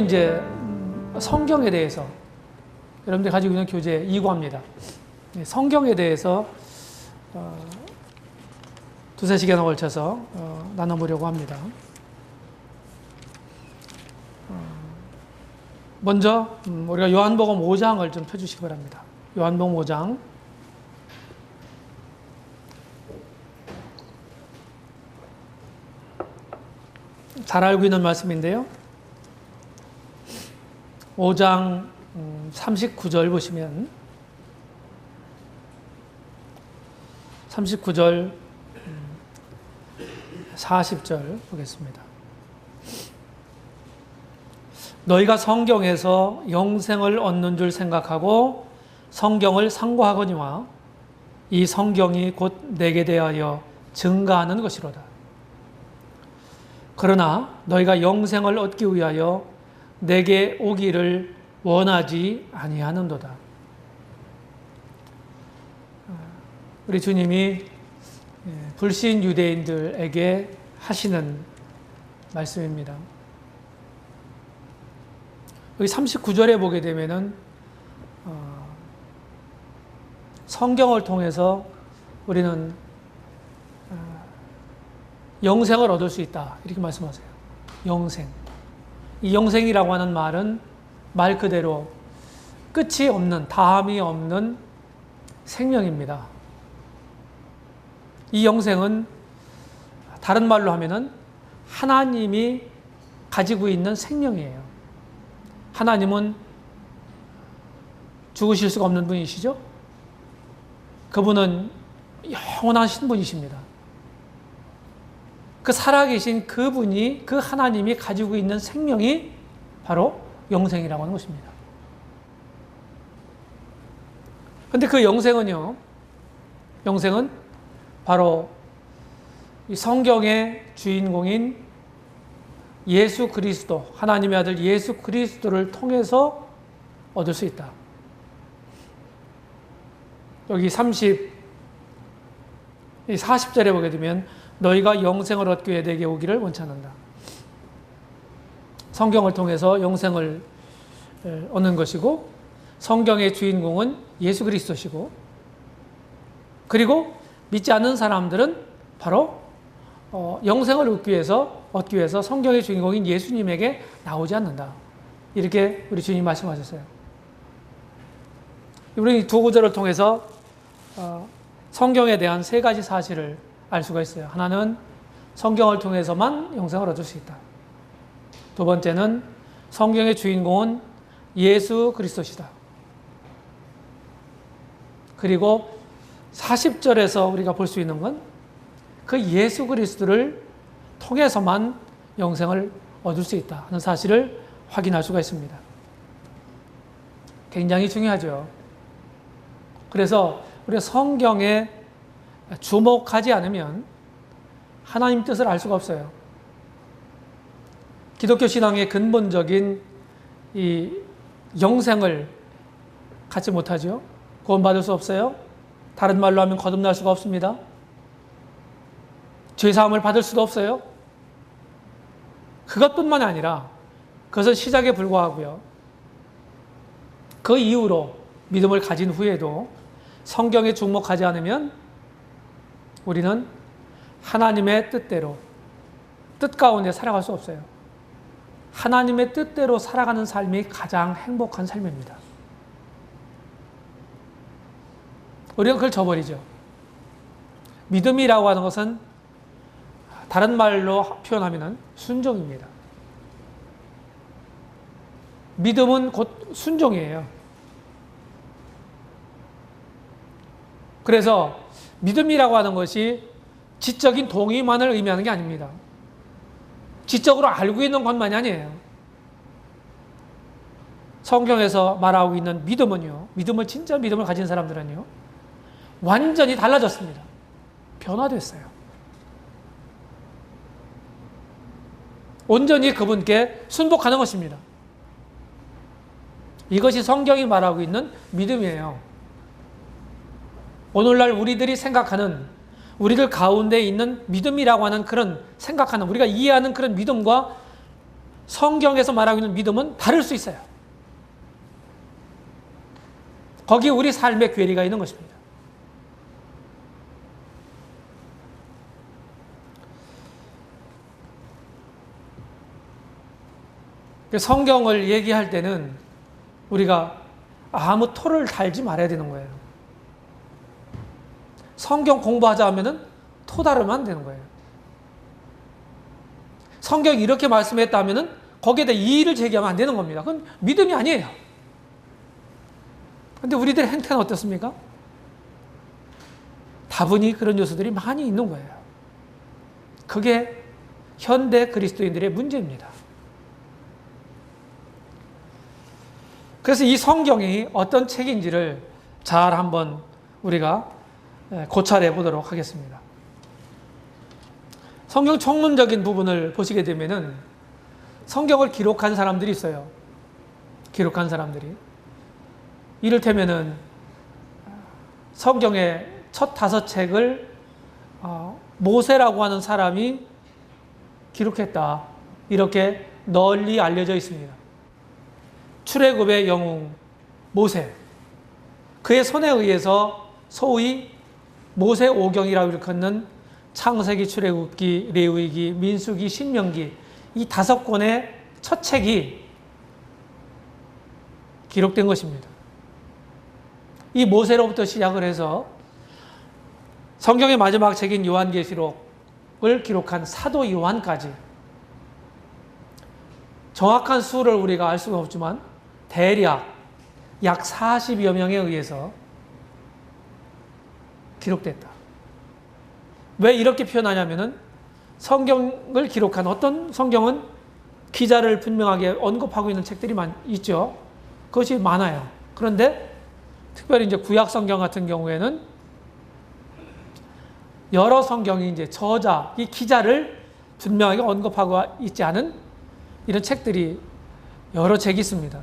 이제 성경에 대해서 여러분들이 가지고 있는 교재 2과입니다. 성경에 대해서 두세 시간에 걸쳐서 나눠보려고 합니다. 먼저 우리가 요한복음 5장을 좀 펴주시기 바랍니다. 요한복음 5장. 잘 알고 있는 말씀인데요. 5장 39절 보시면 39절 40절 보겠습니다. 너희가 성경에서 영생을 얻는 줄 생각하고 성경을 상고하거니와 이 성경이 곧 내게 대하여 증가하는 것이로다. 그러나 너희가 영생을 얻기 위하여 내게 오기를 원하지 아니하는도다. 우리 주님이 불신 유대인들에게 하시는 말씀입니다. 여기 39절에 보게 되면은 성경을 통해서 우리는 영생을 얻을 수 있다. 이렇게 말씀하세요. 영생. 이 영생이라고 하는 말은 말 그대로 끝이 없는, 다함이 없는 생명입니다. 이 영생은 다른 말로 하면은 하나님이 가지고 있는 생명이에요. 하나님은 죽으실 수가 없는 분이시죠? 그분은 영원하신 분이십니다. 그 살아계신 그분이, 그 하나님이 가지고 있는 생명이 바로 영생이라고 하는 것입니다. 그런데 그 영생은요, 영생은 바로 이 성경의 주인공인 예수 그리스도, 하나님의 아들 예수 그리스도를 통해서 얻을 수 있다. 여기 40절에 보게 되면 너희가 영생을 얻기 위해 내게 오기를 원치 않는다. 성경을 통해서 영생을 얻는 것이고 성경의 주인공은 예수 그리스도시고 그리고 믿지 않는 사람들은 바로 영생을 얻기 위해서 성경의 주인공인 예수님에게 나오지 않는다. 이렇게 우리 주님이 말씀하셨어요. 우리 두 구절을 통해서 성경에 대한 세 가지 사실을 알 수가 있어요. 하나는 성경을 통해서만 영생을 얻을 수 있다. 두 번째는 성경의 주인공은 예수 그리스도시다. 그리고 40절에서 우리가 볼 수 있는 건 그 예수 그리스도를 통해서만 영생을 얻을 수 있다 하는 사실을 확인할 수가 있습니다. 굉장히 중요하죠. 그래서 우리가 성경에 주목하지 않으면 하나님 뜻을 알 수가 없어요. 기독교 신앙의 근본적인 이 영생을 갖지 못하죠. 구원받을 수 없어요. 다른 말로 하면 거듭날 수가 없습니다. 죄사함을 받을 수도 없어요. 그것뿐만이 아니라 그것은 시작에 불과하고요. 그 이후로 믿음을 가진 후에도 성경에 주목하지 않으면 우리는 하나님의 뜻대로, 뜻 가운데 살아갈 수 없어요. 하나님의 뜻대로 살아가는 삶이 가장 행복한 삶입니다. 우리가 그걸 저버리죠. 믿음이라고 하는 것은 다른 말로 표현하면 순종입니다. 믿음은 곧 순종이에요. 그래서 믿음이라고 하는 것이 지적인 동의만을 의미하는 게 아닙니다. 지적으로 알고 있는 것만이 아니에요. 성경에서 말하고 있는 믿음은요, 진짜 믿음을 가진 사람들은요, 완전히 달라졌습니다. 변화됐어요. 온전히 그분께 순복하는 것입니다. 이것이 성경이 말하고 있는 믿음이에요. 오늘날 우리들이 생각하는, 우리들 가운데 있는 믿음이라고 하는 그런 생각하는, 우리가 이해하는 그런 믿음과 성경에서 말하고 있는 믿음은 다를 수 있어요. 거기에 우리 삶의 괴리가 있는 것입니다. 성경을 얘기할 때는 우리가 아무 토를 달지 말아야 되는 거예요. 성경 공부하자 하면은 토 다르면 안 되는 거예요. 성경이 이렇게 말씀했다 하면은 거기에다 이의를 제기하면 안 되는 겁니다. 그건 믿음이 아니에요. 근데 우리들의 행태는 어떻습니까? 다분히 그런 요소들이 많이 있는 거예요. 그게 현대 그리스도인들의 문제입니다. 그래서 이 성경이 어떤 책인지를 잘 한번 우리가 고찰해 보도록 하겠습니다. 성경 총론적인 부분을 보시게 되면은 성경을 기록한 사람들이 있어요. 기록한 사람들이. 이를테면은 성경의 첫 5책을 모세라고 하는 사람이 기록했다. 이렇게 널리 알려져 있습니다. 출애굽의 영웅 모세. 그의 손에 의해서 소위 모세 오경이라고 일컫는 창세기, 출애굽기, 레위기, 민수기, 신명기 이 5권의 첫 책이 기록된 것입니다. 이 모세로부터 시작을 해서 성경의 마지막 책인 요한계시록을 기록한 사도 요한까지 정확한 수를 우리가 알 수가 없지만 대략 약 40여 명에 의해서 기록됐다. 왜 이렇게 표현하냐면은 성경을 기록한 어떤 성경은 기자를 분명하게 언급하고 있는 책들이 있죠. 그것이 많아요. 그런데 특별히 이제 구약 성경 같은 경우에는 여러 성경이 이제 저자, 이 기자를 분명하게 언급하고 있지 않은 이런 책들이 여러 책이 있습니다.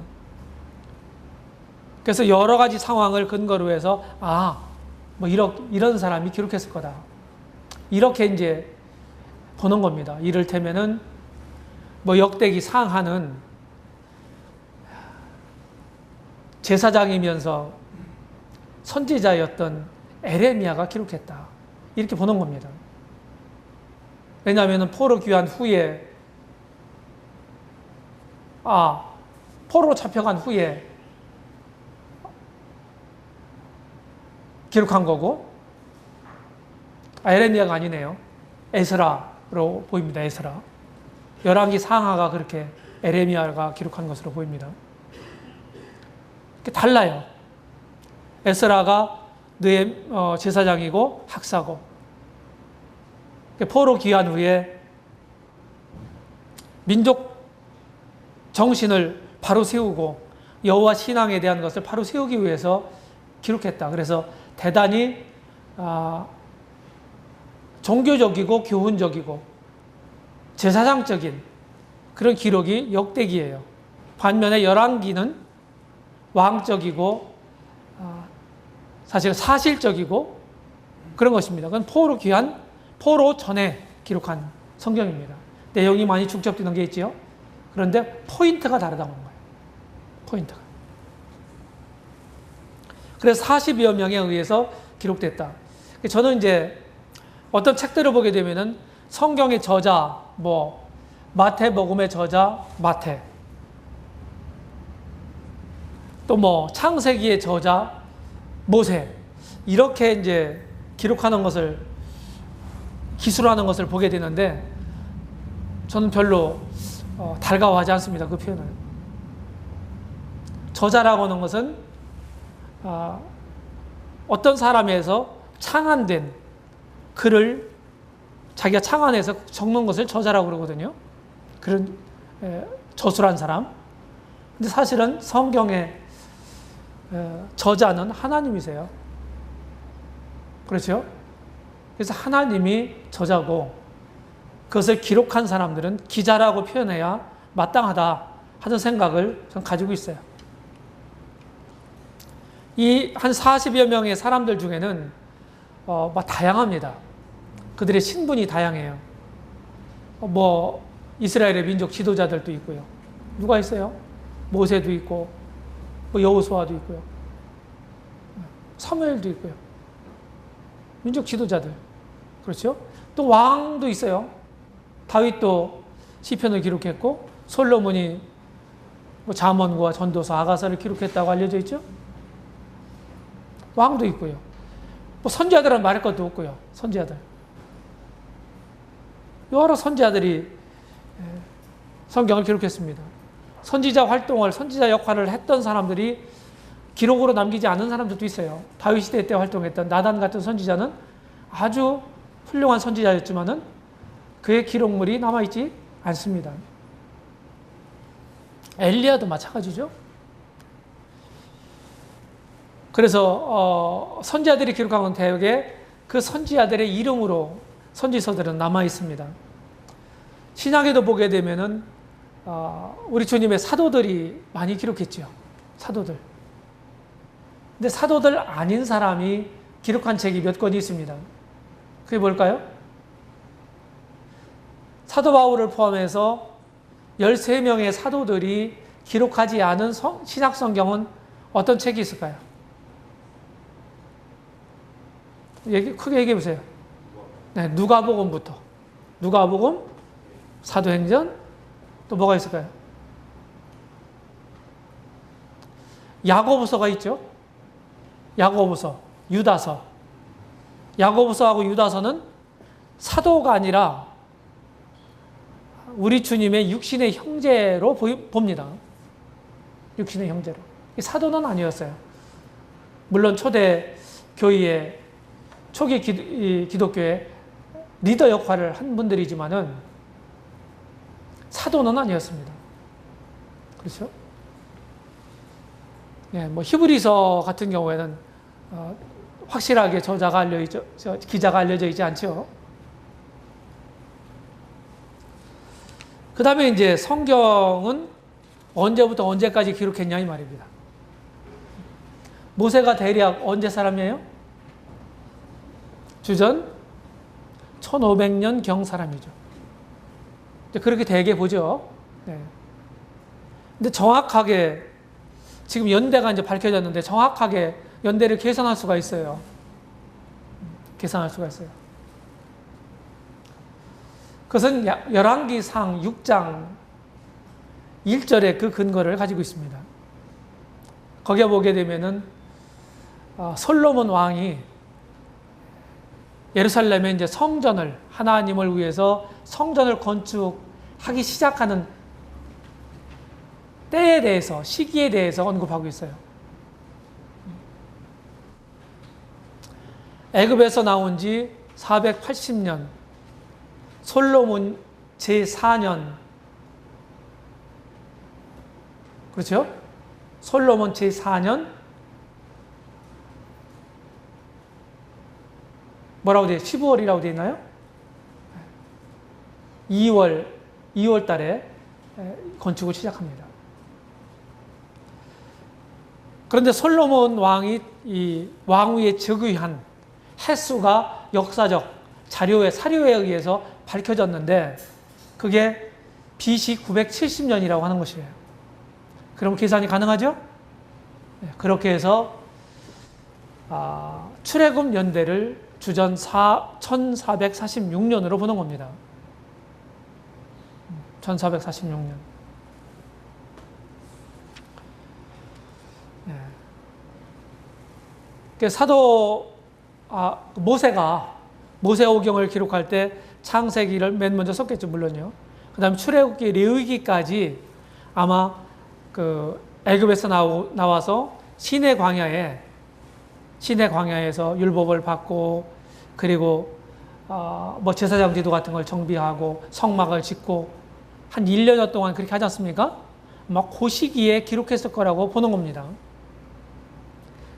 그래서 여러 가지 상황을 근거로 해서 뭐 이런 사람이 기록했을 거다. 이렇게 이제 보는 겁니다. 이를테면은 뭐 역대기 상하는 제사장이면서 선지자였던 에레미야가 기록했다. 이렇게 보는 겁니다. 왜냐하면 포로 귀환 후에 포로로 잡혀간 후에 기록한 거고 에레미야가 아니네요. 에스라로 보입니다. 에스라. 열왕기 상하가 그렇게 에레미야가 기록한 것으로 보입니다. 달라요. 에스라가 제사장이고 학사고 포로 귀환 후에 민족 정신을 바로 세우고 여호와 신앙에 대한 것을 바로 세우기 위해서 기록했다. 그래서 대단히 종교적이고 교훈적이고 제사장적인 그런 기록이 역대기예요. 반면에 열왕기는 왕적이고 사실 사실적이고 그런 것입니다. 그건 포로 전에 기록한 성경입니다. 내용이 많이 중첩되는 게 있지요. 그런데 포인트가 다르다는 거예요. 포인트가. 그래서 40여 명에 의해서 기록됐다. 저는 이제 어떤 책들을 보게 되면은 성경의 저자, 마태복음의 저자, 마태. 또 창세기의 저자, 모세. 이렇게 이제 기록하는 것을, 기술하는 것을 보게 되는데 저는 별로 달가워하지 않습니다. 그 표현을. 저자라고 하는 것은 어떤 사람에서 창안된 글을 자기가 창안해서 적는 것을 저자라고 그러거든요. 그런 저술한 사람. 근데 사실은 성경의 저자는 하나님이세요. 그렇죠? 그래서 하나님이 저자고 그것을 기록한 사람들은 기자라고 표현해야 마땅하다 하는 생각을 저는 가지고 있어요. 이 한 40여 명의 사람들 중에는 다양합니다. 그들의 신분이 다양해요. 이스라엘의 민족 지도자들도 있고요. 누가 있어요? 모세도 있고, 뭐 여호수아도 있고요. 사무엘도 있고요. 민족 지도자들. 그렇죠? 또 왕도 있어요. 다윗도 시편을 기록했고, 솔로몬이 뭐 잠언과 전도서, 아가서를 기록했다고 알려져 있죠? 왕도 있고요. 뭐 선지자들은 말할 것도 없고요. 선지자들. 여러 선지자들이 성경을 기록했습니다. 선지자 활동을, 선지자 역할을 했던 사람들이 기록으로 남기지 않은 사람들도 있어요. 다윗 시대 때 활동했던 나단 같은 선지자는 아주 훌륭한 선지자였지만은 그의 기록물이 남아있지 않습니다. 엘리야도 마찬가지죠. 그래서 선지자들이 기록한 건 대개 그 선지자들의 이름으로 선지서들은 남아 있습니다. 신약에도 보게 되면은 우리 주님의 사도들이 많이 기록했죠. 사도들. 근데 사도들 아닌 사람이 기록한 책이 몇 권이 있습니다. 그게 뭘까요? 사도 바울을 포함해서 13명의 사도들이 기록하지 않은 신약 성경은 어떤 책이 있을까요? 크게 얘기해 보세요. 네, 누가복음부터. 누가복음, 사도행전, 또 뭐가 있을까요? 야고보서가 있죠. 야고보서, 유다서. 야고보서하고 유다서는 사도가 아니라 우리 주님의 육신의 형제로 봅니다. 육신의 형제로. 사도는 아니었어요. 물론 초대 교회의 초기 기독교의 리더 역할을 한 분들이지만은 사도는 아니었습니다. 그렇죠? 예, 뭐 히브리서 같은 경우에는 확실하게 기자가 알려져 있지 않죠. 그 다음에 이제 성경은 언제부터 언제까지 기록했냐 이 말입니다. 모세가 대략 언제 사람이에요? 주전 1500년 경 사람이죠. 그렇게 대개 보죠. 네. 근데 정확하게 지금 연대가 이제 밝혀졌는데 정확하게 연대를 계산할 수가 있어요. 계산할 수가 있어요. 그것은 열왕기상 6장 1절에 그 근거를 가지고 있습니다. 거기에 보게 되면은 솔로몬 왕이 예루살렘에 이제 성전을 하나님을 위해서 성전을 건축하기 시작하는 때에 대해서 시기에 대해서 언급하고 있어요. 애굽에서 나온 지 480년 솔로몬 제4년 그렇죠? 솔로몬 제4년 뭐라고 되어 있어요? 15월이라고 되어 있나요? 2월 달에 건축을 시작합니다. 그런데 솔로몬 왕이 이 왕위에 즉위한 횟수가 역사적 사료에 의해서 밝혀졌는데 그게 BC 970년이라고 하는 것이에요. 그럼 계산이 가능하죠? 그렇게 해서 출애굽 연대를 주전 1446년으로 보는 겁니다. 1446년. 사도 모세오경을 기록할 때 창세기를 맨 먼저 썼겠죠, 물론요. 그다음에 출애굽기, 레위기까지 아마 그 애굽에서 나와서 시내 광야에서 율법을 받고 그리고 뭐 제사장 제도 같은 걸 정비하고 성막을 짓고 한 1년여 동안 그렇게 하지 않습니까? 막 그 시기에 기록했을 거라고 보는 겁니다.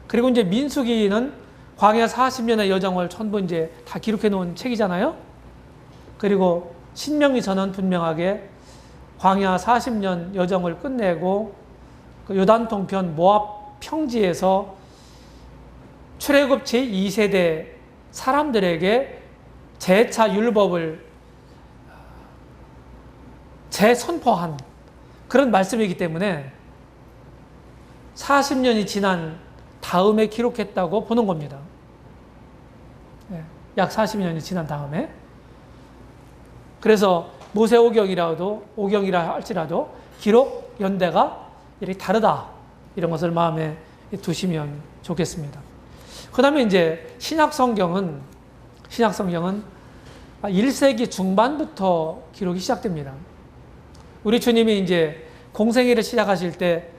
그리고 이제 민수기는 광야 40년의 여정을 전부 이제 다 기록해 놓은 책이잖아요. 그리고 신명기서는 분명하게 광야 40년 여정을 끝내고 그 요단 동편 모압 평지에서 출애굽 제2세대 사람들에게 재차 율법을 재선포한 그런 말씀이기 때문에 40년이 지난 다음에 기록했다고 보는 겁니다. 약 40년이 지난 다음에. 그래서 모세오경이라 할지라도 기록 연대가 이렇게 다르다. 이런 것을 마음에 두시면 좋겠습니다. 그 다음에 이제 신약성경은 1세기 중반부터 기록이 시작됩니다. 우리 주님이 이제 공생애를 시작하실 때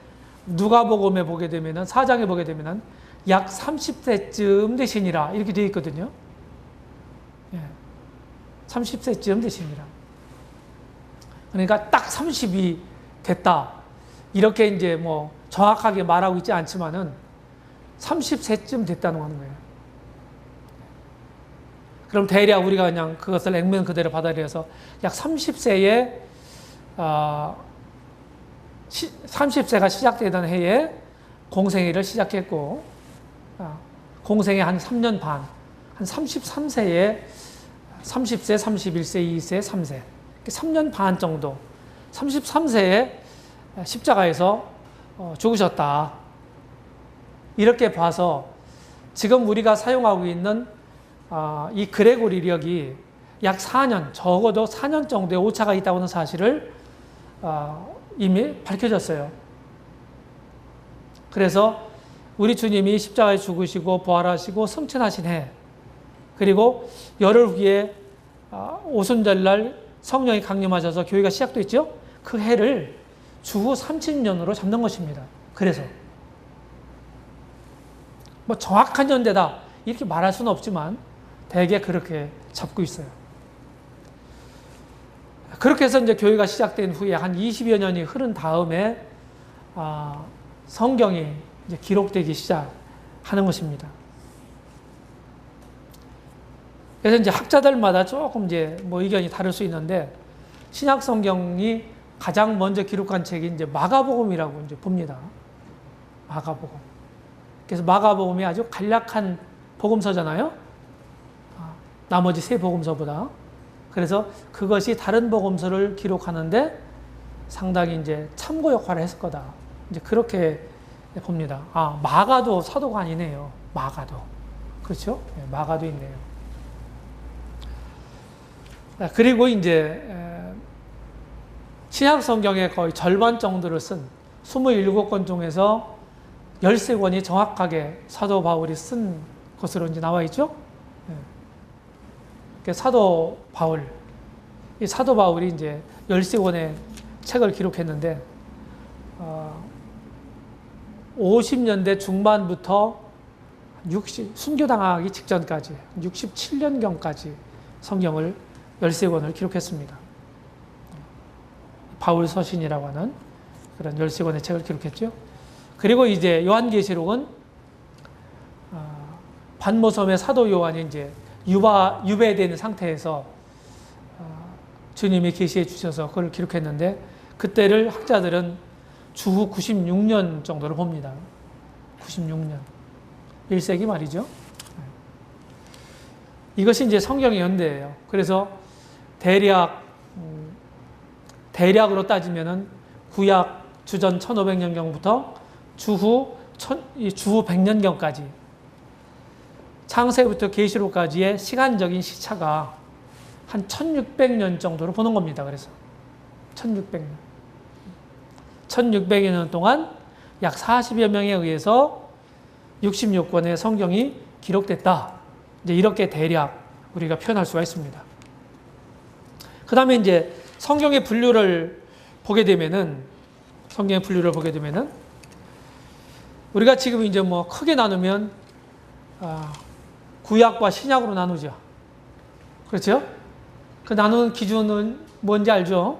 누가복음에 보게 되면은 4장에 보게 되면은 약 30세쯤 되시니라 이렇게 되어 있거든요. 30세쯤 되시니라. 그러니까 딱 30이 됐다. 이렇게 이제 뭐 정확하게 말하고 있지 않지만은 30세쯤 됐다는 거예요. 그럼 대략 우리가 그냥 그것을 액면 그대로 받아들여서 약 30세에 30세가 시작되던 해에 공생애를 시작했고 공생애 한 3년 반, 한 33세에 30세, 31세, 2세, 3세 3년 반 정도 33세에 십자가에서 죽으셨다. 이렇게 봐서 지금 우리가 사용하고 있는 이 그레고리력이 약 4년, 적어도 4년 정도의 오차가 있다고 하는 사실을 이미 밝혀졌어요. 그래서 우리 주님이 십자가에 죽으시고 부활하시고 승천하신 해, 그리고 열흘 후에 오순절날 성령이 강림하셔서 교회가 시작됐죠. 그 해를 주후 30년으로 잡는 것입니다. 그래서 뭐 정확한 연대다 이렇게 말할 수는 없지만 대개 그렇게 잡고 있어요. 그렇게 해서 이제 교회가 시작된 후에 한 20여 년이 흐른 다음에 성경이 이제 기록되기 시작하는 것입니다. 그래서 이제 학자들마다 조금 이제 뭐 의견이 다를 수 있는데 신약 성경이 가장 먼저 기록한 책이 이제 마가복음이라고 이제 봅니다. 마가복음. 그래서 마가복음이 아주 간략한 복음서잖아요. 나머지 세 복음서보다. 그래서 그것이 다른 복음서를 기록하는데 상당히 이제 참고 역할을 했을 거다. 이제 그렇게 봅니다. 마가도 사도가 아니네요. 마가도. 그렇죠? 네, 마가도 있네요. 그리고 이제 신약 성경의 거의 절반 정도를 쓴 27권 중에서 13권이 정확하게 사도 바울이 쓴 것으로 이제 나와 있죠. 사도 바울, 이 사도 바울이 이제 13권의 책을 기록했는데 50년대 중반부터 순교당하기 직전까지 67년경까지 성경을 13권을 기록했습니다. 바울 서신이라고 하는 그런 13권의 책을 기록했죠. 그리고 이제 요한계시록은 반모섬의 사도 요한이 이제 유배된 상태에서 주님이 계시해 주셔서 그걸 기록했는데 그때를 학자들은 주후 96년 정도를 봅니다. 96년. 1세기 말이죠. 이것이 이제 성경의 연대예요. 그래서 대략으로 따지면은 구약 주전 1500년경부터 주후 100년경까지 창세부터 계시록까지의 시간적인 시차가 한 1600년 정도로 보는 겁니다. 그래서 1600년. 1600여 년 동안 약 40여 명에 의해서 66권의 성경이 기록됐다. 이제 이렇게 대략 우리가 표현할 수가 있습니다. 그 다음에 이제 성경의 분류를 보게 되면은 우리가 지금 이제 뭐 크게 나누면 구약과 신약으로 나누죠. 그렇죠? 그 나누는 기준은 뭔지 알죠?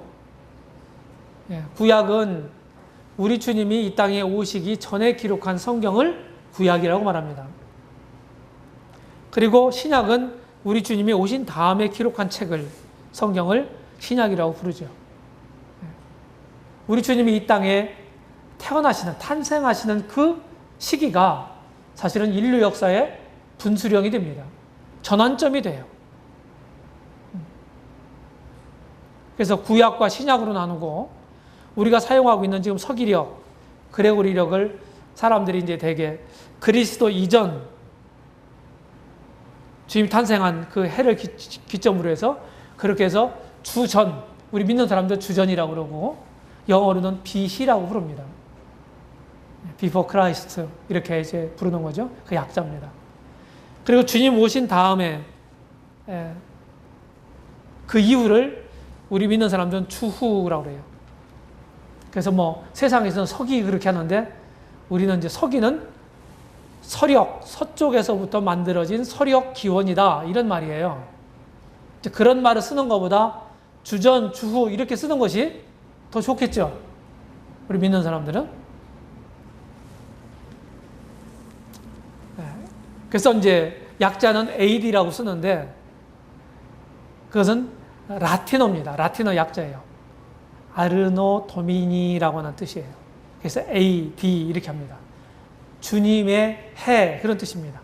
구약은 우리 주님이 이 땅에 오시기 전에 기록한 성경을 구약이라고 말합니다. 그리고 신약은 우리 주님이 오신 다음에 기록한 책을, 성경을 신약이라고 부르죠. 우리 주님이 이 땅에 탄생하시는 그 시기가 사실은 인류 역사의 분수령이 됩니다. 전환점이 돼요. 그래서 구약과 신약으로 나누고 우리가 사용하고 있는 지금 서기력, 그레고리력을 사람들이 이제 대개 그리스도 이전 주님 탄생한 그 해를 기점으로 해서 그렇게 해서 주전, 우리 믿는 사람들 주전이라고 그러고 영어로는 BC라고 부릅니다. Before Christ 이렇게 이제 부르는 거죠. 그 약자입니다. 그리고 주님 오신 다음에 그 이후를 우리 믿는 사람들은 추후라고 그래요. 그래서 뭐 세상에서는 서기 그렇게 하는데 우리는 이제 서기는 서력, 서쪽에서부터 만들어진 서력 기원이다 이런 말이에요. 이제 그런 말을 쓰는 것보다 주전, 주후 이렇게 쓰는 것이 더 좋겠죠. 우리 믿는 사람들은. 그래서 이제 약자는 AD라고 쓰는데 그것은 라틴어입니다. 라틴어 약자예요. 아르노 도미니라고 하는 뜻이에요. 그래서 AD 이렇게 합니다. 주님의 해 그런 뜻입니다.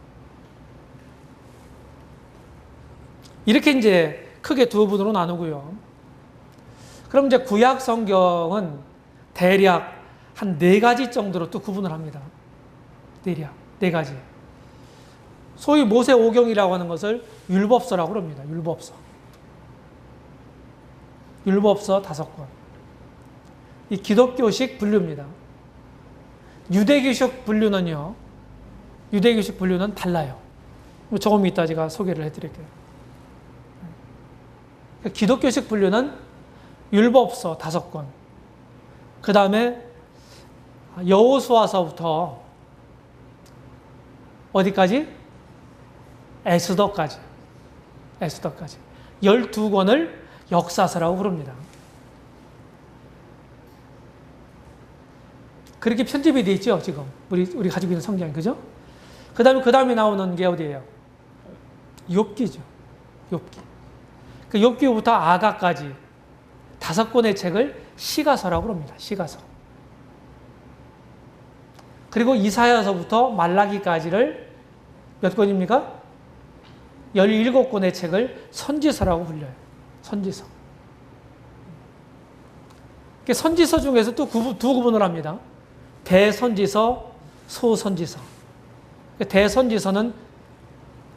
이렇게 이제 크게 두 부분으로 나누고요. 그럼 이제 구약 성경은 대략 한 4가지 정도로 또 구분을 합니다. 대략 4가지. 소위 모세 오경이라고 하는 것을 율법서라고 합니다. 율법서. 율법서 5권. 이 기독교식 분류입니다. 유대교식 분류는요. 유대교식 분류는 달라요. 조금 이따 제가 소개를 해드릴게요. 기독교식 분류는 율법서 5권. 그 다음에 여호수아서부터 어디까지? 에스더까지. 에스더까지. 12권을 역사서라고 부릅니다. 그렇게 편집이 되어 있죠, 지금. 우리 가지고 있는 성경이, 그죠? 그 다음에 나오는 게 어디예요? 욥기죠. 욥기. 그 욥기부터 아가까지 5권의 책을 시가서라고 합니다. 시가서. 그리고 이사야서부터 말라기까지를 몇 권입니까? 17권의 책을 선지서라고 불려요. 선지서. 선지서 중에서 또 두 구분을 합니다. 대선지서, 소선지서. 대선지서는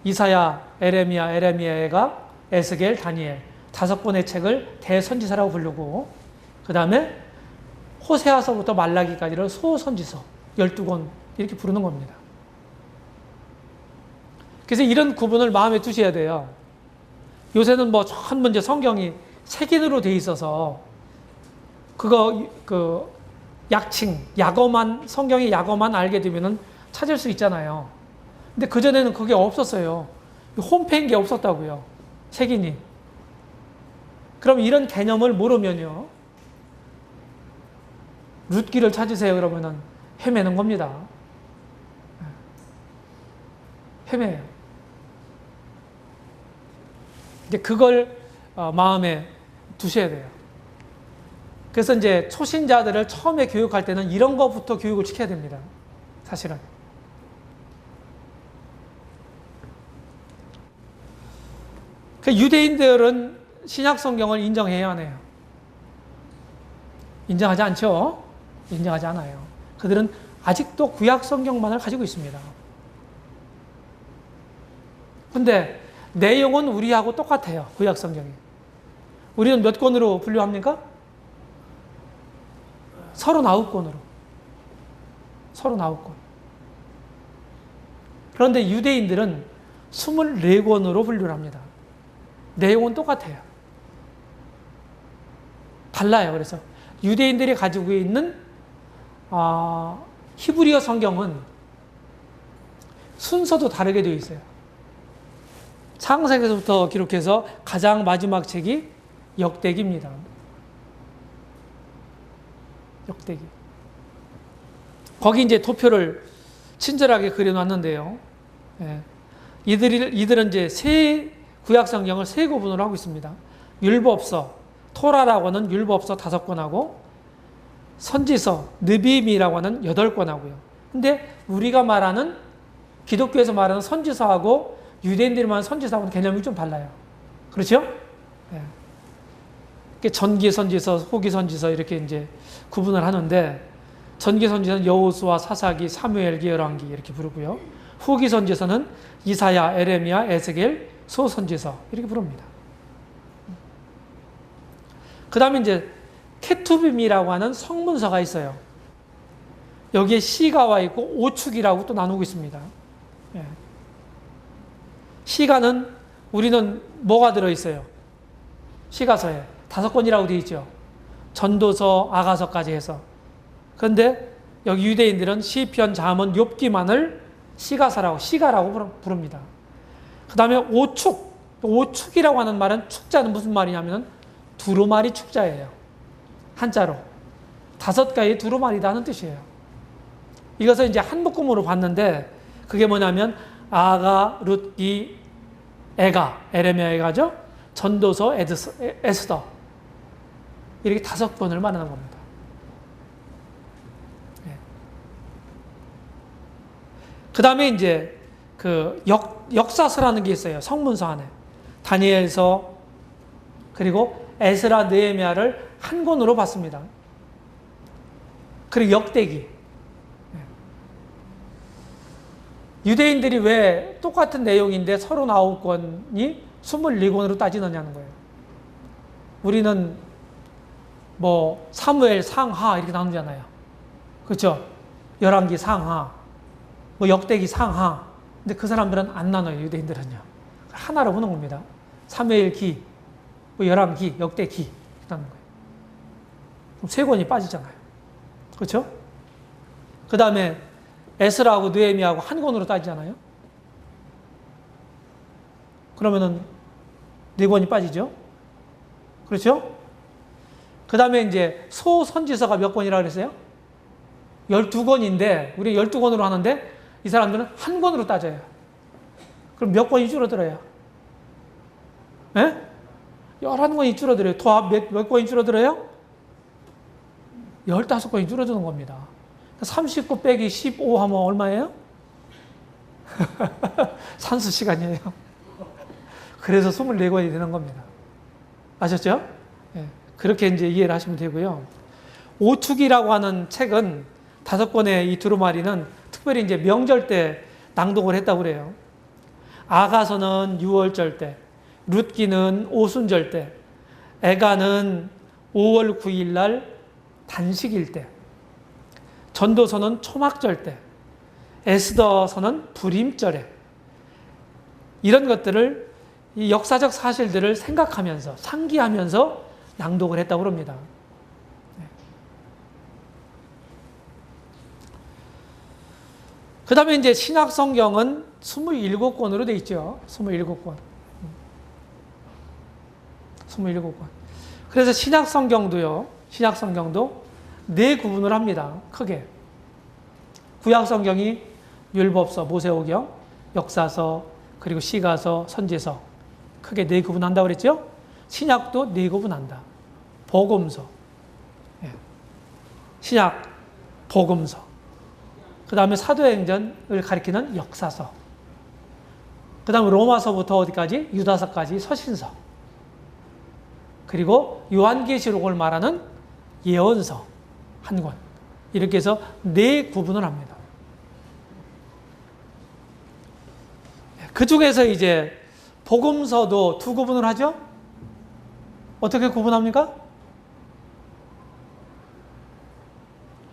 이사야, 에레미야가 에스겔, 다니엘 5권의 책을 대선지서라고 부르고 그 다음에 호세아서부터 말라기까지를 소선지서 12권 이렇게 부르는 겁니다. 그래서 이런 구분을 마음에 두셔야 돼요. 요새는 뭐 전부 이제 성경이 색인으로 돼 있어서 약칭, 약어만, 성경의 약어만 알게 되면은 찾을 수 있잖아요. 근데 그전에는 그게 없었어요. 홈페인 게 없었다고요. 색인이. 그럼 이런 개념을 모르면요. 룻기를 찾으세요. 그러면은 헤매는 겁니다. 헤매요. 이제 그걸 마음에 두셔야 돼요. 그래서 이제 초신자들을 처음에 교육할 때는 이런 것부터 교육을 시켜야 됩니다. 사실은. 유대인들은 신약 성경을 인정해야 하네요. 인정하지 않죠? 인정하지 않아요. 그들은 아직도 구약 성경만을 가지고 있습니다. 근데 내용은 우리하고 똑같아요. 구약 성경이. 우리는 몇 권으로 분류합니까? 39권으로. 39권. 그런데 유대인들은 24권으로 분류를 합니다. 내용은 똑같아요. 달라요. 그래서 유대인들이 가지고 있는 히브리어 성경은 순서도 다르게 되어 있어요. 창세기에서부터 기록해서 가장 마지막 책이 역대기입니다. 역대기. 거기 이제 도표를 친절하게 그려놨는데요. 예. 이들은 이제 세 구약 성경을 세 구분으로 하고 있습니다. 율법서, 토라라고 하는 율법서 5권하고 선지서, 느빔이라고 하는 8권 하고요. 근데 우리가 말하는 기독교에서 말하는 선지서하고 유대인들이 말하는 선지서하고는 개념이 좀 달라요. 그렇죠? 예. 전기 선지서, 후기 선지서 이렇게 이제 구분을 하는데, 전기 선지서는 여호수아, 사사기, 사무엘기, 열왕기 이렇게 부르고요. 후기 선지서는 이사야, 에레미야, 에스겔, 소선지서 이렇게 부릅니다. 그 다음에 이제 케투빔이라고 하는 성문서가 있어요. 여기에 시가와 있고 오축이라고 또 나누고 있습니다. 예. 시가는 우리는 뭐가 들어있어요? 시가서에 5권이라고 되어 있죠. 전도서, 아가서까지 해서. 그런데 여기 유대인들은 시편, 잠언, 욥기만을 시가라고 부릅니다. 그 다음에 오축. 오축이라고 하는 말은 축자는 무슨 말이냐면 두루마리 축자예요. 한자로. 5가지 두루마리다 하는 뜻이에요. 이것을 이제 한 묶음으로 봤는데 그게 뭐냐면 아가, 룻기, 에가, 에레미야, 에가죠. 전도서, 에스더 이렇게 5권을 말하는 겁니다. 네. 그 다음에 이제 그 역사서라는 게 있어요. 성문서 안에 다니엘서 그리고 에스라, 느헤미야를 한 권으로 봤습니다. 그리고 역대기. 유대인들이 왜 똑같은 내용인데 39권이 24권으로 따지느냐는 거예요. 우리는 뭐 사무엘 상하 이렇게 나누잖아요. 그렇죠? 열왕기 상하, 뭐 역대기 상하. 근데 그 사람들은 안 나눠요. 유대인들은요. 하나로 보는 겁니다. 사무엘기, 뭐 열왕기, 역대기 이렇게 나누는 거예요. 그럼 3권이 빠지잖아요. 그렇죠? 그 다음에 에스라하고 느헤미야하고 한 권으로 따지잖아요. 그러면은 4권이 빠지죠. 그렇죠? 그 다음에 이제 소선지서가 몇 권이라고 그랬어요? 12권인데 우리 12권으로 하는데 이 사람들은 한 권으로 따져요. 그럼 몇 권이 줄어들어요? 예? 11권이 줄어들어요. 도합 몇 권이 줄어들어요? 15권이 줄어드는 겁니다. 39 빼기 15 하면 얼마예요? 산수 시간이에요. 그래서 24권이 되는 겁니다. 아셨죠? 예, 그렇게 이제 이해를 하시면 되고요. 오축이라고 하는 책은 5권의 이 두루마리는 특별히 이제 명절 때 낭독을 했다고 그래요. 아가서는 6월절 때, 룻기는 오순절 때, 에가는 5월 9일 날 단식일 때, 전도서는 초막절 때, 에스더서는 불임절에 이런 것들을 이 역사적 사실들을 생각하면서 상기하면서 낭독을 했다고 합니다. 그 다음에 이제 신약 성경은 27권으로 되어 있죠. 27권. 27권. 그래서 신약 성경도 4구분을 합니다. 크게. 구약 성경이 율법서, 모세오경, 역사서, 그리고 시가서, 선지서. 크게 4구분한다고 그랬죠? 신약도 4구분한다. 복음서. 예. 신약, 복음서. 그 다음에 사도행전을 가리키는 역사서. 그 다음에 로마서부터 어디까지? 유다서까지 서신서. 그리고 요한계시록을 말하는 예언서 한 권. 이렇게 해서 4구분을 합니다. 그 중에서 이제 복음서도 2구분을 하죠? 어떻게 구분합니까?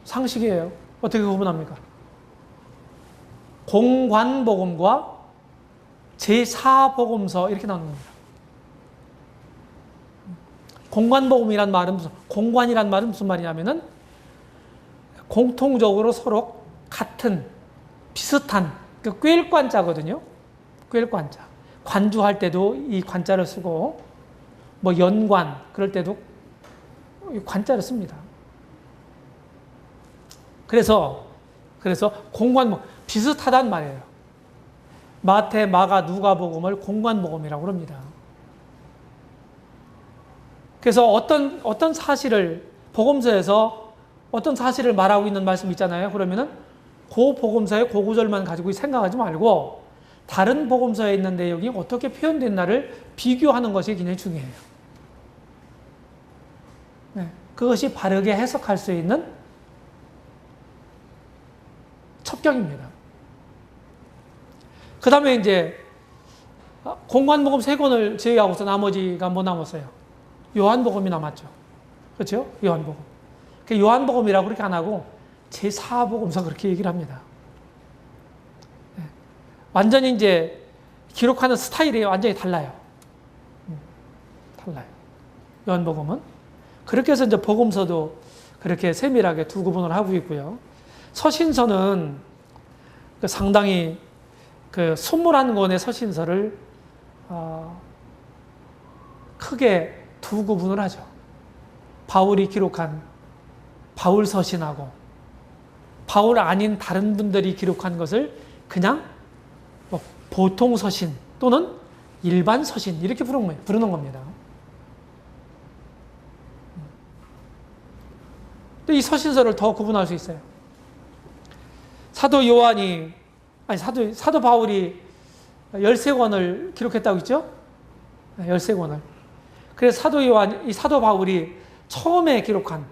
상식이에요. 어떻게 구분합니까? 공관복음과 제4복음서 이렇게 나누는 겁니다. 공관복음이란 말은 공관이란 말은 무슨 말이냐면은 공통적으로 서로 같은 비슷한 그 꿰일관자거든요. 꿰일관자. 관주할 때도 이 관자를 쓰고 뭐 연관 그럴 때도 이 관자를 씁니다. 그래서 공관 비슷하단 말이에요. 마태, 마가, 누가복음을 공관복음이라고 합니다. 그래서 어떤 사실을 복음서에서 어떤 사실을 말하고 있는 말씀 있잖아요. 그러면은 그 복음서의 그 구절만 가지고 생각하지 말고 다른 복음서에 있는 내용이 어떻게 표현됐나를 비교하는 것이 굉장히 중요해요. 그것이 바르게 해석할 수 있는 첩경입니다. 그 다음에 이제 공관복음 3권을 제외하고서 나머지가 뭐 남았어요? 요한복음이 남았죠. 그렇죠? 요한복음. 그 요한복음이라고 그렇게 안 하고 제4복음서 그렇게 얘기를 합니다. 네. 완전히 이제 기록하는 스타일이 완전히 달라요. 달라요. 요한복음은. 그렇게 해서 이제 복음서도 그렇게 세밀하게 두 구분을 하고 있고요. 서신서는 상당히 그 21권의 서신서를 크게 두 구분을 하죠. 바울이 기록한 바울 서신하고 바울 아닌 다른 분들이 기록한 것을 그냥 뭐 보통 서신 또는 일반 서신 이렇게 부르는 겁니다. 이 서신서를 더 구분할 수 있어요. 사도 바울이 13권을 기록했다고 했죠? 13권을. 그래서 사도 바울이 처음에 기록한,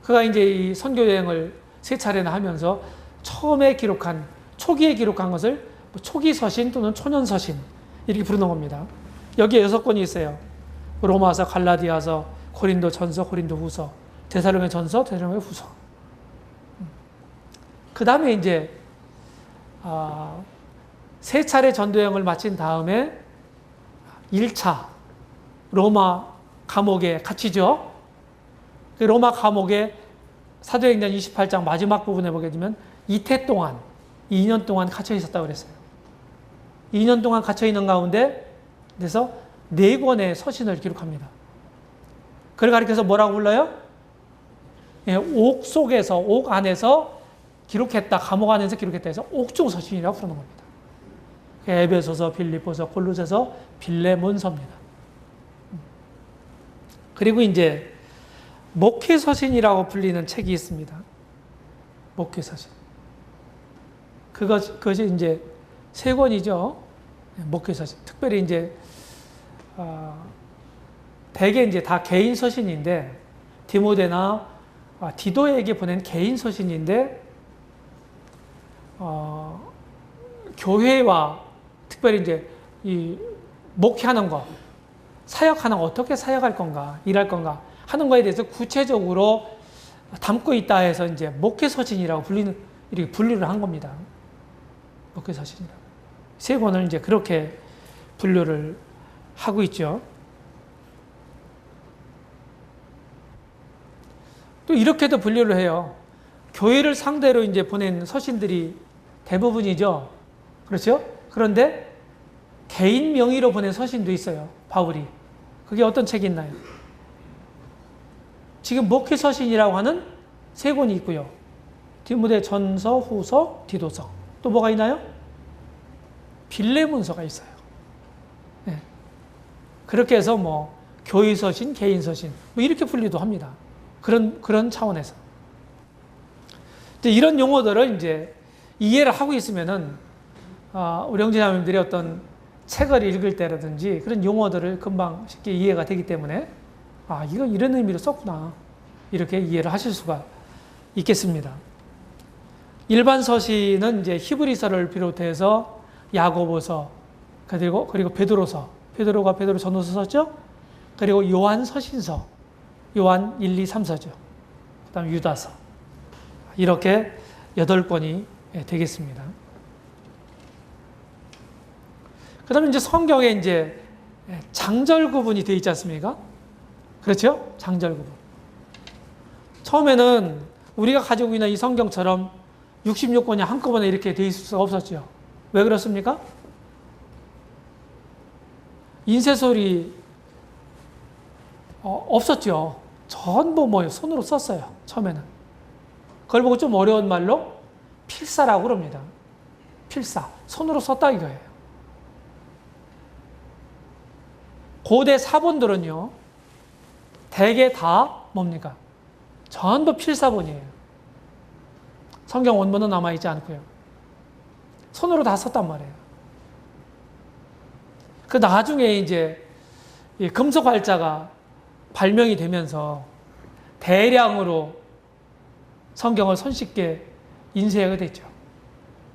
그가 이제 이 선교 여행을 3차례나 하면서 처음에 기록한, 초기에 기록한 것을 초기 서신 또는 초년 서신, 이렇게 부르는 겁니다. 여기에 6권이 있어요. 로마서, 갈라디아서, 고린도 전서, 고린도 후서, 데살로니가 전서, 데살로니가 후서. 그 다음에 이제 3차례 전도여행을 마친 다음에 1차 로마 감옥에 갇히죠. 그 로마 감옥에 사도행전 28장 마지막 부분에 보게 되면 이태 동안 2년 동안 갇혀 있었다고 그랬어요. 2년 동안 갇혀 있는 가운데 그래서 4권의 서신을 기록합니다. 그걸 가리켜서 뭐라고 불러요? 옥 속에서, 옥 안에서 기록했다, 감옥 안에서 기록했다 해서 옥중 서신이라고 부르는 겁니다. 에베소서, 빌립보서, 골로새서, 빌레몬서입니다. 그리고 이제 목회서신이라고 불리는 책이 있습니다. 목회서신. 그것이 이제 3권이죠. 목회서신. 특별히 이제 대개 이제 다 개인 서신인데 디모데나 디도에게 보낸 개인 서신인데 교회와 특별히 이제 이 목회하는 거, 사역하는 거, 어떻게 사역할 건가, 일할 건가 하는 거에 대해서 구체적으로 담고 있다 해서 이제 목회서신이라고 이렇게 분류를 한 겁니다. 목회서신이라고. 3권을 이제 그렇게 분류를 하고 있죠. 또 이렇게도 분류를 해요. 교회를 상대로 이제 보낸 서신들이 대부분이죠. 그렇죠? 그런데 개인 명의로 보낸 서신도 있어요. 바울이. 그게 어떤 책이 있나요? 지금 목회 서신이라고 하는 3권이 있고요. 디모데 전서, 후서, 디도서. 또 뭐가 있나요? 빌레몬서가 있어요. 네. 그렇게 해서 뭐 교회 서신, 개인 서신 뭐 이렇게 분류도 합니다. 그런 차원에서. 이제 이런 용어들을 이제 이해를 하고 있으면은 우리 형제자매님들이 어떤 책을 읽을 때라든지 그런 용어들을 금방 쉽게 이해가 되기 때문에 이거 이런 의미로 썼구나 이렇게 이해를 하실 수가 있겠습니다. 일반 서신은 이제 히브리서를 비롯해서 야고보서 그리고 베드로서, 베드로가 베드로 전후서 썼죠. 그리고 요한 서신서, 요한 1, 2, 3서죠. 그다음 유다서 이렇게 8권이 되겠습니다. 그 다음에 이제 성경에 이제 장절 구분이 되어 있지 않습니까? 그렇죠? 장절 구분. 처음에는 우리가 가지고 있는 이 성경처럼 66권이 한꺼번에 이렇게 되어 있을 수가 없었죠. 왜 그렇습니까? 인쇄소리 없었죠. 전부 손으로 썼어요. 처음에는. 그걸 보고 좀 어려운 말로 필사라고 그럽니다. 필사. 손으로 썼다 이거예요. 고대 사본들은요, 대개 다 뭡니까? 전부 필사본이에요. 성경 원문은 남아있지 않고요. 손으로 다 썼단 말이에요. 그 나중에 이제 금속 활자가 발명이 되면서 대량으로 성경을 손쉽게 인쇄하게 됐죠.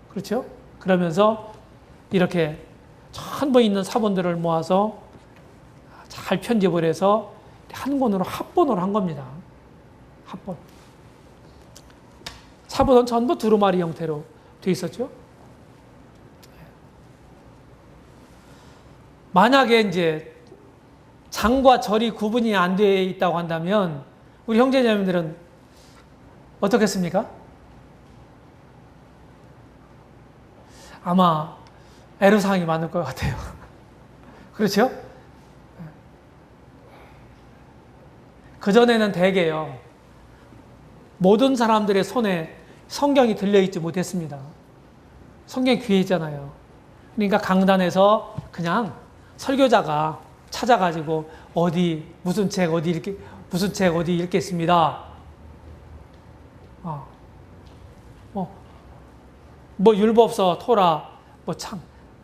그렇죠? 그러면서 이렇게 전부 있는 사본들을 모아서 잘 편집을 해서 한 권으로 합본으로 한 겁니다. 합본. 사본은 전부 두루마리 형태로 돼 있었죠. 만약에 이제 장과 절이 구분이 안 되어 있다고 한다면 우리 형제자매들은 어떻겠습니까? 아마 애로사항이 많을 것 같아요. 그렇죠? 그전에는 대개요, 모든 사람들의 손에 성경이 들려있지 못했습니다. 성경이 귀했잖아요. 그러니까 강단에서 그냥 설교자가 찾아가지고 무슨 책 어디 읽겠습니다. 뭐 율법서, 토라,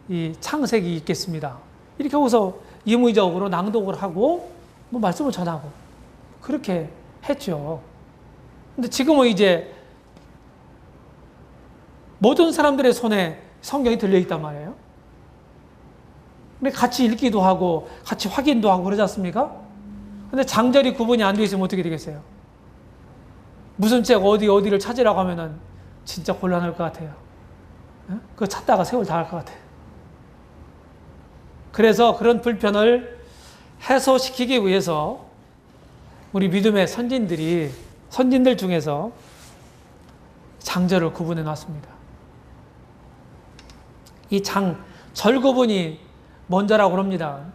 이 창세기 읽겠습니다. 이렇게 하고서 임의적으로 낭독을 하고 뭐 말씀을 전하고 그렇게 했죠. 근데 지금은 이제 모든 사람들의 손에 성경이 들려있단 말이에요. 근데 같이 읽기도 하고 같이 확인도 하고 그러지 않습니까? 근데 장절이 구분이 안 돼 있으면 어떻게 되겠어요? 무슨 책 어디를 찾으라고 하면은 진짜 곤란할 것 같아요. 그거 찾다가 세월 다 할 것 같아요. 그래서 그런 불편을 해소시키기 위해서 우리 믿음의 선진들 중에서 장절을 구분해 놨습니다. 이 절 구분이 먼저라고 합니다.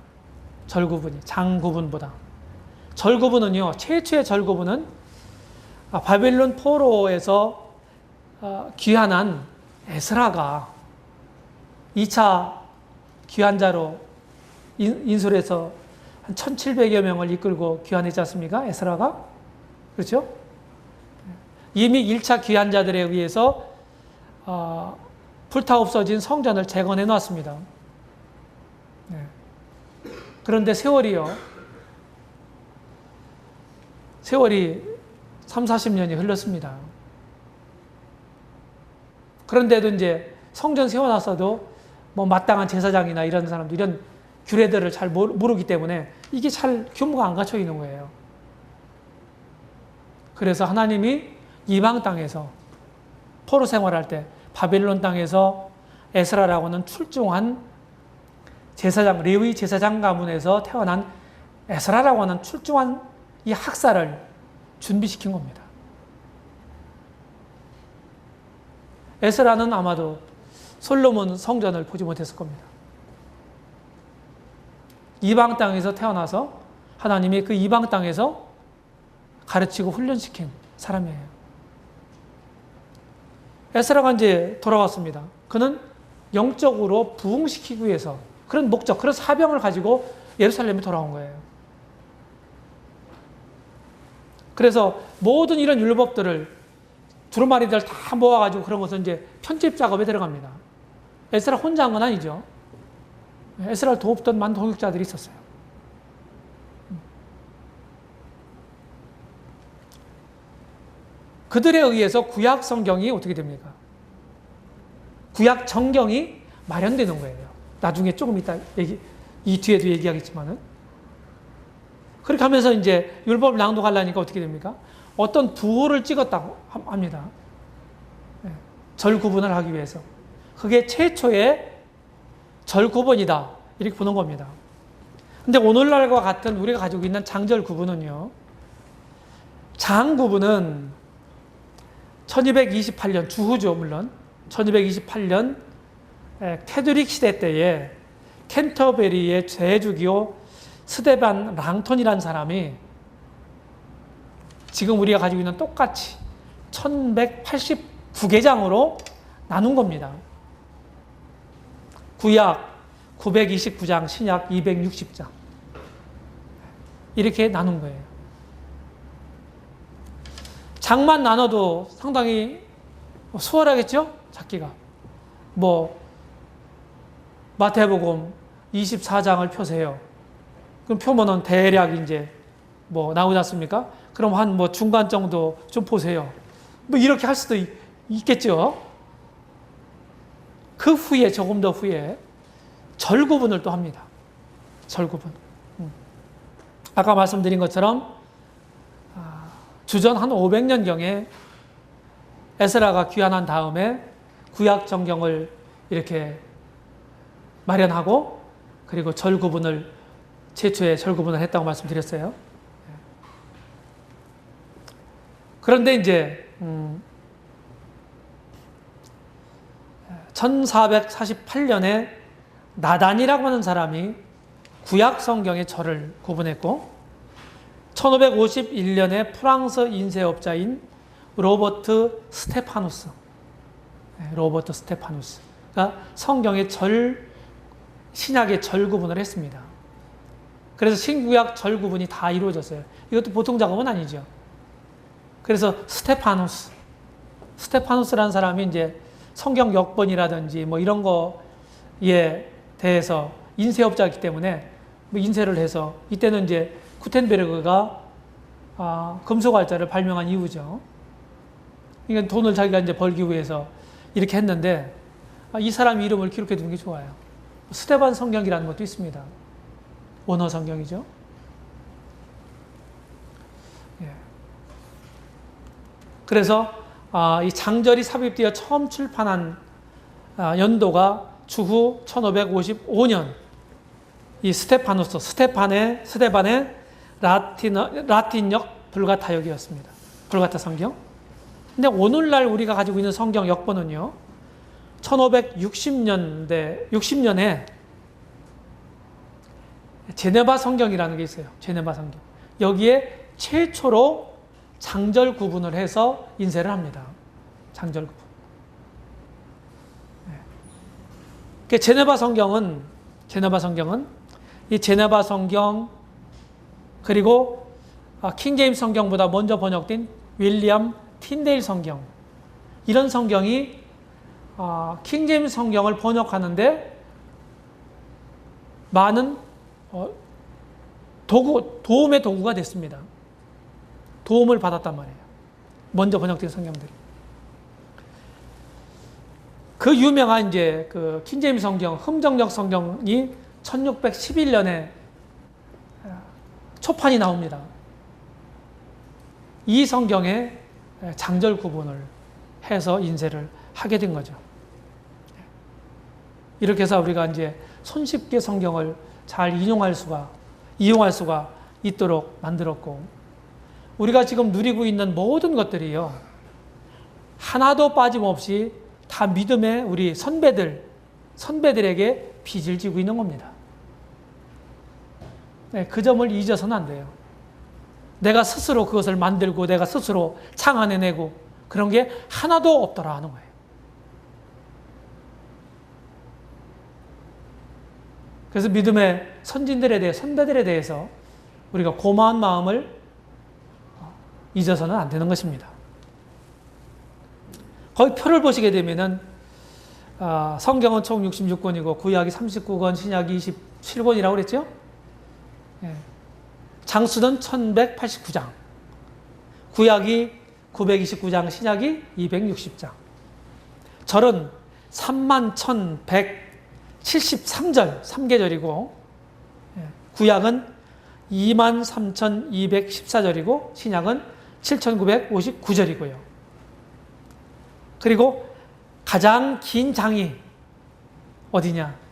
절 구분이, 장 구분보다. 절 구분은요, 최초의 절 구분은 바벨론 포로에서 귀환한 에스라가 2차 귀환자로 인솔해서 한 1700여 명을 이끌고 귀환했지 않습니까? 에스라가. 그렇죠? 이미 1차 귀환자들에 의해서 불타 없어진 성전을 재건해 놨습니다. 그런데 세월이 30-40년이 흘렀습니다. 그런데도 이제 성전 세워놨어도 뭐 마땅한 제사장이나 이런 사람들, 이런 규례들을 잘 모르기 때문에 이게 잘 규모가 안 갖춰 있는 거예요. 그래서 하나님이 이방 땅에서 포로 생활할 때 바벨론 땅에서 에스라라고 하는 출중한 제사장, 레위 제사장 가문에서 태어난 에스라라고 하는 출중한 이 학사를 준비시킨 겁니다. 에스라는 아마도 솔로몬 성전을 보지 못했을 겁니다. 이방 땅에서 태어나서 하나님이 그 이방 땅에서 가르치고 훈련시킨 사람이에요. 에스라가 이제 돌아왔습니다. 그는 영적으로 부흥시키기 위해서 그런 목적, 그런 사명을 가지고 예루살렘에 돌아온 거예요. 그래서 모든 이런 율법들을 두루마리들 다 모아가지고 그런 것은 이제 편집 작업에 들어갑니다. 에스라 혼자 한 건 아니죠. 에스라를 도왔던 많은 동역자들이 있었어요. 그들에 의해서 구약 성경이 어떻게 됩니까? 구약 정경이 마련되는 거예요. 나중에 조금 이따 이 뒤에도 얘기하겠지만은. 그렇게 하면서 이제 율법을 낭독하려니까 어떻게 됩니까? 어떤 부호를 찍었다고 합니다. 절 구분을 하기 위해서. 그게 최초의 절 구분이다. 이렇게 보는 겁니다. 근데 오늘날과 같은 우리가 가지고 있는 장절 구분은요, 장 구분은 1228년, 주후죠, 물론. 1228년 캐톨릭 시대 때에 캔터베리의 제주기호 스데반 랑톤이라는 사람이 지금 우리가 가지고 있는 똑같이 1189개장으로 나눈 겁니다. 구약 929장, 신약 260장. 이렇게 나눈 거예요. 장만 나눠도 상당히 수월하겠죠? 찾기가. 마태복음 24장을 펴세요. 그럼 표면은 대략 이제 뭐 나오지 않습니까? 그럼 한 뭐 중간 정도 좀 보세요. 뭐 이렇게 할 수도 있겠죠. 그 후에 조금 더 후에 절 구분을 또 합니다. 절 구분. 아까 말씀드린 것처럼 주전 한 500년경에 에스라가 귀환한 다음에 구약 정경을 이렇게 마련하고 그리고 절 구분을 최초에 절 구분을 했다고 말씀드렸어요. 그런데 이제 1448년에 나단이라고 하는 사람이 구약 성경의 절을 구분했고 1551년에 프랑스 인쇄업자인 로버트 스테파누스가 성경의 신약의 절 구분을 했습니다. 그래서 신구약 절 구분이 다 이루어졌어요. 이것도 보통 작업은 아니죠. 그래서 스테파누스라는 사람이 이제 성경 역번이라든지 뭐 이런 거에 대해서 인쇄업자이기 때문에 뭐 인쇄를 해서 이때는 이제 구텐베르그가 금속활자를 발명한 이유죠. 그러니까 돈을 자기가 이제 벌기 위해서 이렇게 했는데 이 사람 이름을 기록해 두는 게 좋아요. 스테반 성경이라는 것도 있습니다. 원어 성경이죠. 예. 그래서 이 장절이 삽입되어 처음 출판한 연도가 주후 1555년 이 스테반의 라틴역 불가타역이었습니다. 불가타 성경. 근데 오늘날 우리가 가지고 있는 성경 역번은요, 60년에 제네바 성경이라는 게 있어요. 제네바 성경. 여기에 최초로 장절 구분을 해서 인쇄를 합니다. 장절 구분. 네. 제네바 성경은 이 제네바 성경 그리고 킹제임스 성경보다 먼저 번역된 윌리엄 틴데일 성경, 이런 성경이 킹제임스 성경을 번역하는데 많은 도움의 도구가 됐습니다. 도움을 받았단 말이에요. 먼저 번역된 성경들이. 그 유명한 이제 그 킹제임스 성경, 흠정역 성경이 1611년에 초판이 나옵니다. 이 성경에 장절 구분을 해서 인쇄를 하게 된 거죠. 이렇게 해서 우리가 이제 손쉽게 성경을 잘 이용할 수가 있도록 만들었고, 우리가 지금 누리고 있는 모든 것들이요, 하나도 빠짐없이 다 믿음의 우리 선배들에게 빚을 지고 있는 겁니다. 네, 그 점을 잊어서는 안 돼요. 내가 스스로 그것을 만들고 내가 스스로 창안해내고 그런 게 하나도 없더라 하는 거예요. 그래서 믿음의 선배들에 대해서 우리가 고마운 마음을 잊어서는 안 되는 것입니다. 거기 표를 보시게 되면은 성경은 총 66권이고 구약이 39권, 신약이 27권이라고 그랬죠? 예. 장수는 1189장, 구약이 929장, 신약이 260장. 절은 31,173절, 3계절이고, 구약은 23,214절이고, 신약은 7,959절이고요. 그리고 가장 긴 장이 어디냐?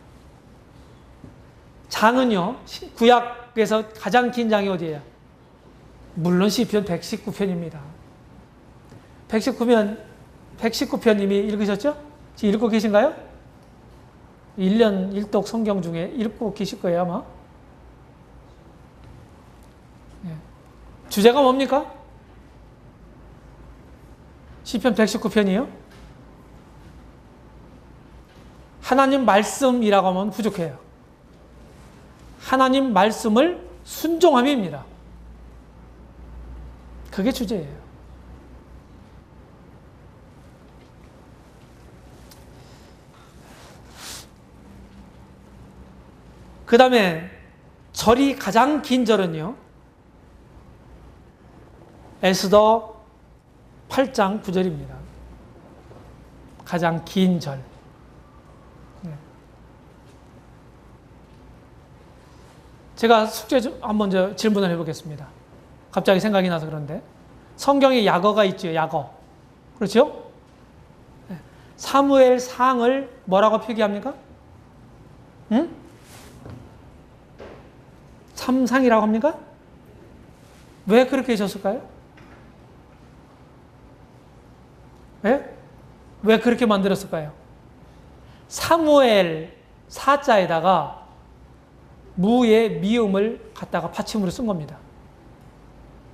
장은요, 구약에서 가장 긴 장이 어디예요? 물론 시편 119편입니다. 119편 이미 읽으셨죠? 지금 읽고 계신가요? 1년 1독 성경 중에 읽고 계실 거예요, 아마. 주제가 뭡니까? 시편 119편이요? 하나님 말씀이라고 하면 부족해요. 하나님 말씀을 순종함입니다. 그게 주제예요. 그 다음에 절이 가장 긴 절은요, 에스더 8장 9절입니다. 가장 긴 절. 제가 숙제 좀 한번 질문을 해보겠습니다. 갑자기 생각이 나서 그런데 성경에 약어가 있죠. 약어. 그렇죠? 사무엘 상을 뭐라고 표기합니까? 응? 삼상이라고 합니까? 왜 그렇게 해줬을까요? 왜 그렇게 만들었을까요? 사무엘 사자에다가 무의 미음을 갖다가 받침으로 쓴 겁니다.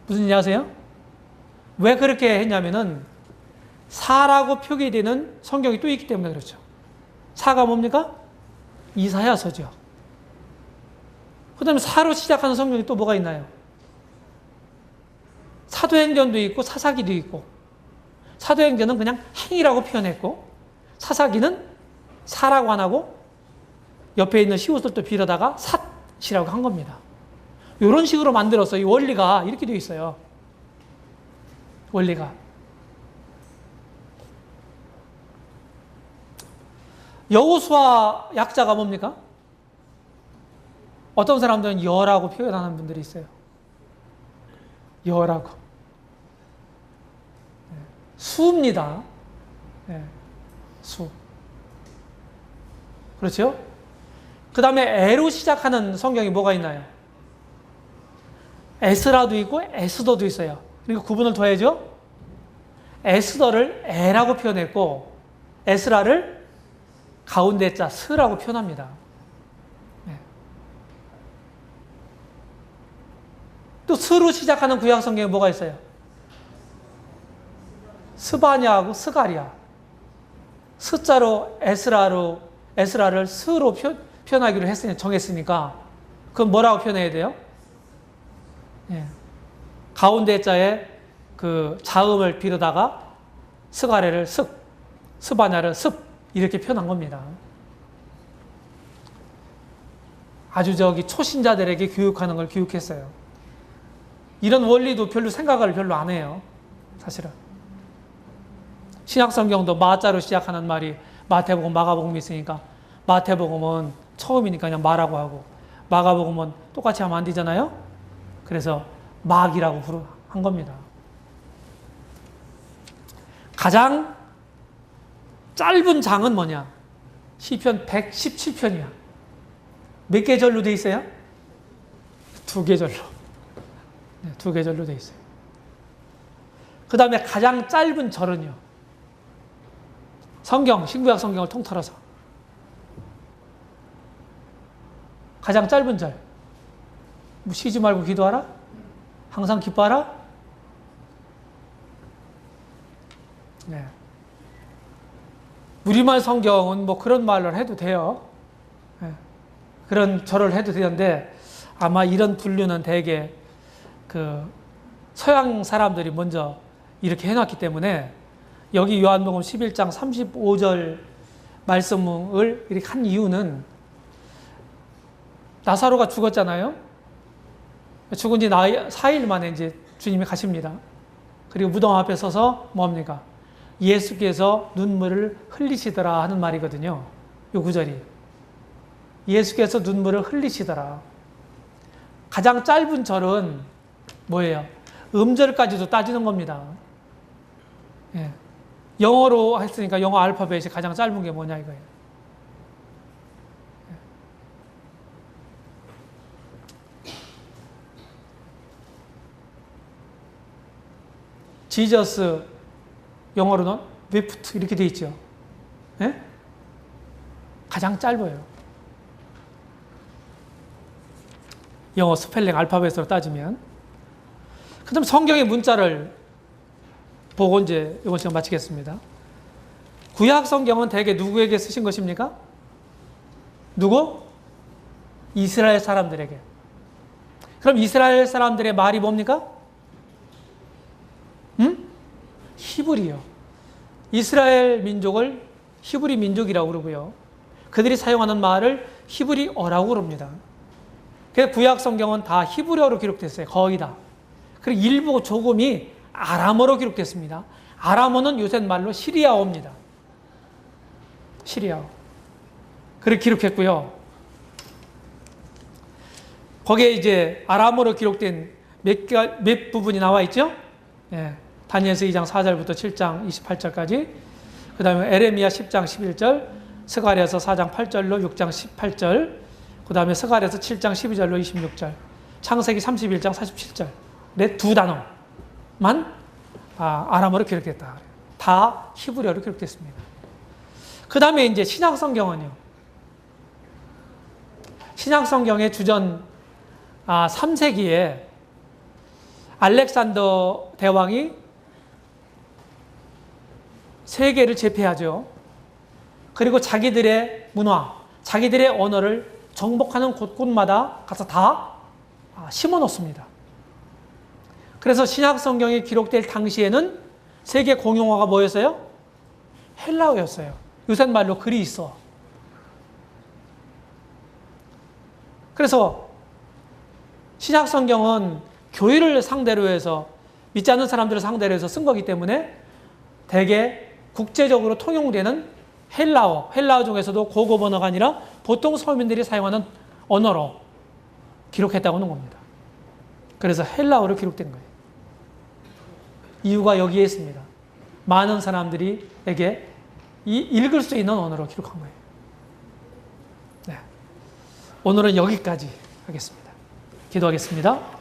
무슨 일이 아세요? 왜 그렇게 했냐면은 사라고 표기되는 성경이 또 있기 때문에 그렇죠. 사가 뭡니까? 이사야서죠. 그 다음에 사로 시작하는 성경이 또 뭐가 있나요? 사도행전도 있고 사사기도 있고, 사도행전은 그냥 행이라고 표현했고, 사사기는 사라고 안 하고 옆에 있는 시옷을 또 빌어다가 삿이라고 한 겁니다. 이런 식으로 만들어서 이 원리가 이렇게 되어 있어요. 원리가. 여호수아 약자가 뭡니까? 어떤 사람들은 여라고 표현하는 분들이 있어요. 여라고. 수입니다. 수. 그렇죠? 그 다음에 에로 시작하는 성경이 뭐가 있나요? 에스라도 있고 에스더도 있어요. 그러니까 구분을 더해야죠. 에스더를 에라고 표현했고 에스라를 가운데 자 스라고 표현합니다. 또 스로 시작하는 구약 성경에 뭐가 있어요? 스바냐하고 스가랴. 스자로 에스라를 스로 표현하기로 정했으니까 그럼 뭐라고 표현해야 돼요? 가운데 자에 그 자음을 빌어다가 스가랴를 습, 스바냐를 습 이렇게 표현한 겁니다. 아주 초신자들에게 교육하는 걸 교육했어요. 이런 원리도 생각을 별로 안 해요. 사실은. 신약 성경도 마자로 시작하는 말이 마태복음, 마가복음이 있으니까 마태복음은 처음이니까 그냥 마라고 하고 마가복음은 똑같이 하면 안 되잖아요. 그래서 막이라고 한 겁니다. 가장 짧은 장은 뭐냐? 시편 117편이야. 몇 계절로 돼 있어요? 2계절로. 2계절로 돼 있어요. 그 다음에 가장 짧은 절은요. 신구약 성경을 통틀어서 가장 짧은 절. 쉬지 말고 기도하라? 항상 기뻐하라? 네. 우리말 성경은 그런 말을 해도 돼요. 네. 그런 절을 해도 되는데 아마 이런 분류는 대개 서양 사람들이 먼저 이렇게 해놨기 때문에 여기 요한복음 11장 35절 말씀을 이렇게 한 이유는 나사로가 죽었잖아요. 죽은 지 4일 만에 이제 주님이 가십니다. 그리고 무덤 앞에 서서 뭡니까? 예수께서 눈물을 흘리시더라 하는 말이거든요. 요 구절이. 예수께서 눈물을 흘리시더라. 가장 짧은 절은 뭐예요? 음절까지도 따지는 겁니다. 예. 영어로 했으니까 영어 알파벳이 가장 짧은 게 뭐냐 이거예요. 지저스 영어로는 위프트 이렇게 돼 있죠. 예? 가장 짧아요. 영어 스펠링 알파벳으로 따지면. 그 다음 성경의 문자를 보고 이제 이번 시간 마치겠습니다. 구약 성경은 대개 누구에게 쓰신 것입니까? 누구? 이스라엘 사람들에게. 그럼 이스라엘 사람들의 말이 뭡니까? 히브리요. 이스라엘 민족을 히브리 민족이라고 그러고요. 그들이 사용하는 말을 히브리어라고 그럽니다. 그래서 구약 성경은 다 히브리어로 기록됐어요. 거의 다. 그리고 일부 조금이 아람어로 기록됐습니다. 아람어는 요새 말로 시리아어입니다. 시리아어. 그렇게 기록했고요. 거기에 이제 아람어로 기록된 몇 부분이 나와 있죠? 예. 다니엘서 2장 4절부터 7장 28절까지, 그 다음에 에레미야 10장 11절, 스가랴서 4장 8절로 6장 18절, 그 다음에 스가랴서 7장 12절로 26절, 창세기 31장 47절. 네, 두 단어만 아람어로 기록됐다. 다 히브리어로 기록됐습니다. 그 다음에 이제 신약성경은요. 신약성경의 주전 3세기에 알렉산더 대왕이 세계를 제패하죠. 그리고 자기들의 문화, 자기들의 언어를 정복하는 곳곳마다 가서 다 심어 놓습니다. 그래서 신약 성경이 기록될 당시에는 세계 공용어가 뭐였어요? 헬라어였어요. 요새 말로 그리스어. 그래서 신약 성경은 교회를 상대로 해서, 믿지 않는 사람들을 상대로 해서 쓴 거기 때문에 대개 국제적으로 통용되는 헬라어 중에서도 고급 언어가 아니라 보통 서민들이 사용하는 언어로 기록했다고 하는 겁니다. 그래서 헬라어로 기록된 거예요. 이유가 여기에 있습니다. 많은 사람들에게 읽을 수 있는 언어로 기록한 거예요. 네. 오늘은 여기까지 하겠습니다. 기도하겠습니다.